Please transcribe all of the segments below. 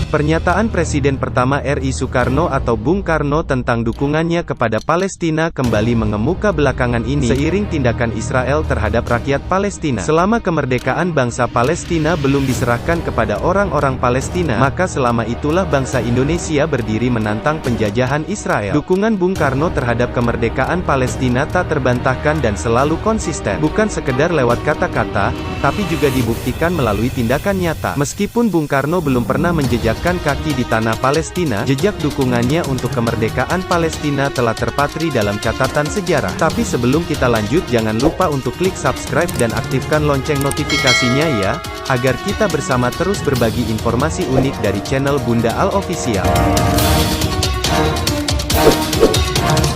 Pernyataan Presiden pertama RI Soekarno atau Bung Karno tentang dukungannya kepada Palestina kembali mengemuka belakangan ini, seiring tindakan Israel terhadap rakyat Palestina. Selama kemerdekaan bangsa Palestina belum diserahkan kepada orang-orang Palestina, maka selama itulah bangsa Indonesia berdiri menantang penjajahan Israel. Dukungan Bung Karno terhadap kemerdekaan Palestina tak terbantahkan dan selalu konsisten. Bukan sekedar lewat kata-kata, tapi juga dibuktikan melalui tindakan nyata. Meskipun Bung Karno belum pernah menjejakkan kaki di tanah Palestina, jejak dukungannya untuk kemerdekaan Palestina telah terpatri dalam catatan sejarah. Tapi sebelum kita lanjut, jangan lupa untuk klik subscribe dan aktifkan lonceng notifikasinya ya, agar kita bersama terus berbagi informasi unik dari channel Bunda Al Official.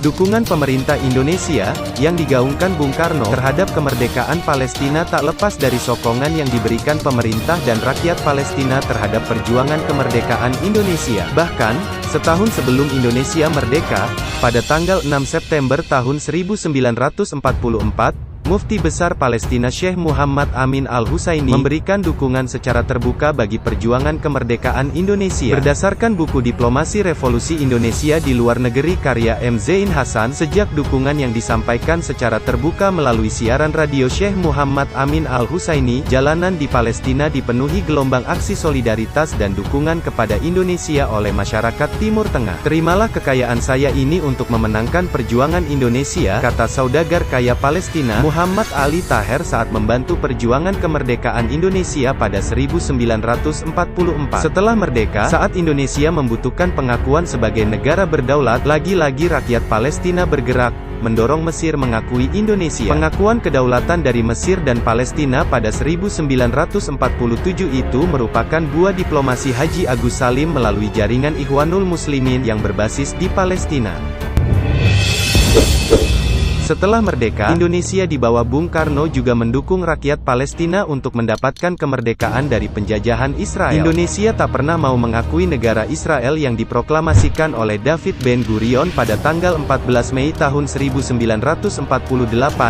Dukungan pemerintah Indonesia, yang digaungkan Bung Karno terhadap kemerdekaan Palestina tak lepas dari sokongan yang diberikan pemerintah dan rakyat Palestina terhadap perjuangan kemerdekaan Indonesia. Bahkan, setahun sebelum Indonesia merdeka, pada tanggal 6 September tahun 1944, Mufti Besar Palestina Syekh Muhammad Amin Al-Husaini memberikan dukungan secara terbuka bagi perjuangan kemerdekaan Indonesia. Berdasarkan buku Diplomasi Revolusi Indonesia di Luar Negeri karya M. Zain Hasan, sejak dukungan yang disampaikan secara terbuka melalui siaran radio Syekh Muhammad Amin Al-Husaini, jalanan di Palestina dipenuhi gelombang aksi solidaritas dan dukungan kepada Indonesia oleh masyarakat Timur Tengah. Terimalah kekayaan saya ini untuk memenangkan perjuangan Indonesia, kata saudagar kaya Palestina, Muhammad Ali Taher saat membantu perjuangan kemerdekaan Indonesia pada 1944. Setelah merdeka, saat Indonesia membutuhkan pengakuan sebagai negara berdaulat, lagi-lagi rakyat Palestina bergerak, mendorong Mesir mengakui Indonesia. Pengakuan kedaulatan dari Mesir dan Palestina pada 1947 itu merupakan buah diplomasi Haji Agus Salim melalui jaringan Ikhwanul Muslimin yang berbasis di Palestina. Setelah merdeka, Indonesia di bawah Bung Karno juga mendukung rakyat Palestina untuk mendapatkan kemerdekaan dari penjajahan Israel. Indonesia tak pernah mau mengakui negara Israel yang diproklamasikan oleh David Ben-Gurion pada tanggal 14 Mei tahun 1948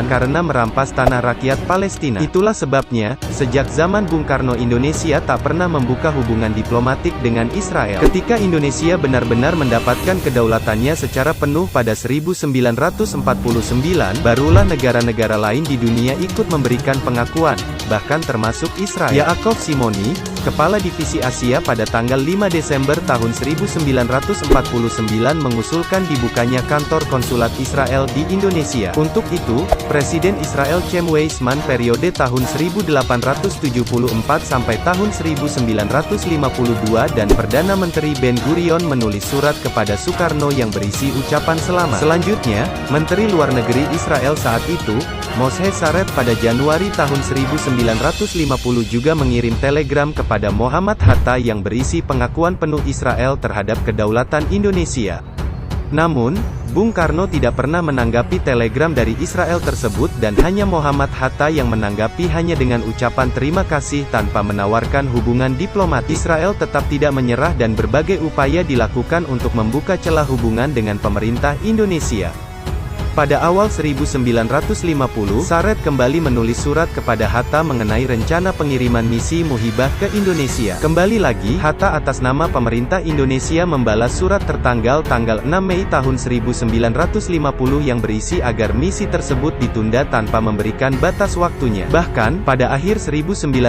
karena merampas tanah rakyat Palestina. Itulah sebabnya, sejak zaman Bung Karno Indonesia tak pernah membuka hubungan diplomatik dengan Israel. Ketika Indonesia benar-benar mendapatkan kedaulatannya secara penuh pada 1949, barulah negara-negara lain di dunia ikut memberikan pengakuan, bahkan termasuk Israel. Yaakov Simoni, Kepala Divisi Asia pada tanggal 5 Desember tahun 1949 mengusulkan dibukanya kantor konsulat Israel di Indonesia. Untuk itu, Presiden Israel Chaim Weizmann periode tahun 1874 sampai tahun 1952 dan Perdana Menteri Ben-Gurion menulis surat kepada Soekarno yang berisi ucapan selamat. Selanjutnya, Menteri Luar Negeri Israel saat itu, Moshe Saret pada Januari tahun 1950 juga mengirim telegram kepada Muhammad Hatta yang berisi pengakuan penuh Israel terhadap kedaulatan Indonesia. Namun, Bung Karno tidak pernah menanggapi telegram dari Israel tersebut dan hanya Muhammad Hatta yang menanggapi hanya dengan ucapan terima kasih tanpa menawarkan hubungan diplomat. Israel tetap tidak menyerah dan berbagai upaya dilakukan untuk membuka celah hubungan dengan pemerintah Indonesia. Pada awal 1950, Saret kembali menulis surat kepada Hatta mengenai rencana pengiriman misi Muhibah ke Indonesia. Kembali lagi, Hatta atas nama pemerintah Indonesia membalas surat tertanggal tanggal 6 Mei tahun 1950 yang berisi agar misi tersebut ditunda tanpa memberikan batas waktunya. Bahkan, pada akhir 1950,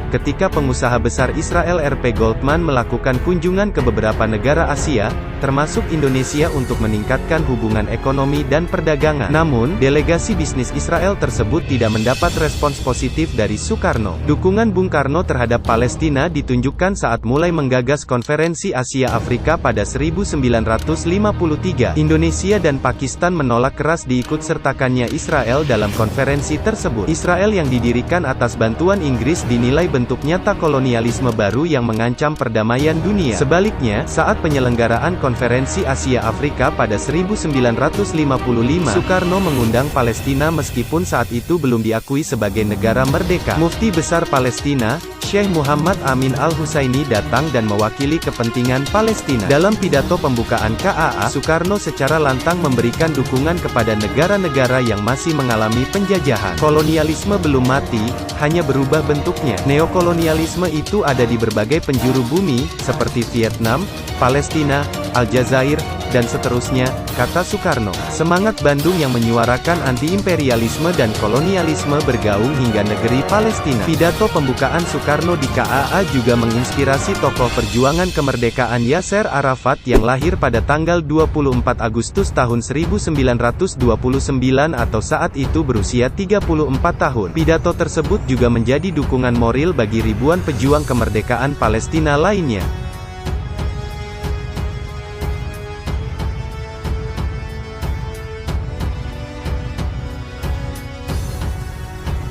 ketika pengusaha besar Israel R.P. Goldman melakukan kunjungan ke beberapa negara Asia, termasuk Indonesia untuk meningkatkan hubungan ekonomi dan perdagangan. Namun, delegasi bisnis Israel tersebut tidak mendapat respons positif dari Soekarno. Dukungan Bung Karno terhadap Palestina ditunjukkan saat mulai menggagas konferensi Asia Afrika pada 1953. Indonesia dan Pakistan menolak keras diikutsertakannya Israel dalam konferensi tersebut. Israel yang didirikan atas bantuan Inggris dinilai bentuk nyata kolonialisme baru yang mengancam perdamaian dunia. Sebaliknya, saat penyelenggaraan konferensi Asia Afrika pada 1955, Soekarno mengundang Palestina meskipun saat itu belum diakui sebagai negara merdeka. Mufti Besar Palestina, Syekh Muhammad Amin Al-Husaini datang dan mewakili kepentingan Palestina. Dalam pidato pembukaan KAA, Soekarno secara lantang memberikan dukungan kepada negara-negara yang masih mengalami penjajahan. Kolonialisme belum mati, hanya berubah bentuknya. Neokolonialisme itu ada di berbagai penjuru bumi, seperti Vietnam, Palestina, Aljazair, dan seterusnya, kata Soekarno. Semangat Bandung yang menyuarakan anti-imperialisme dan kolonialisme bergaung hingga negeri Palestina. Pidato pembukaan Soekarno di KAA juga menginspirasi tokoh perjuangan kemerdekaan Yasser Arafat yang lahir pada tanggal 24 Agustus tahun 1929 atau saat itu berusia 34 tahun. Pidato tersebut juga menjadi dukungan moral bagi ribuan pejuang kemerdekaan Palestina lainnya.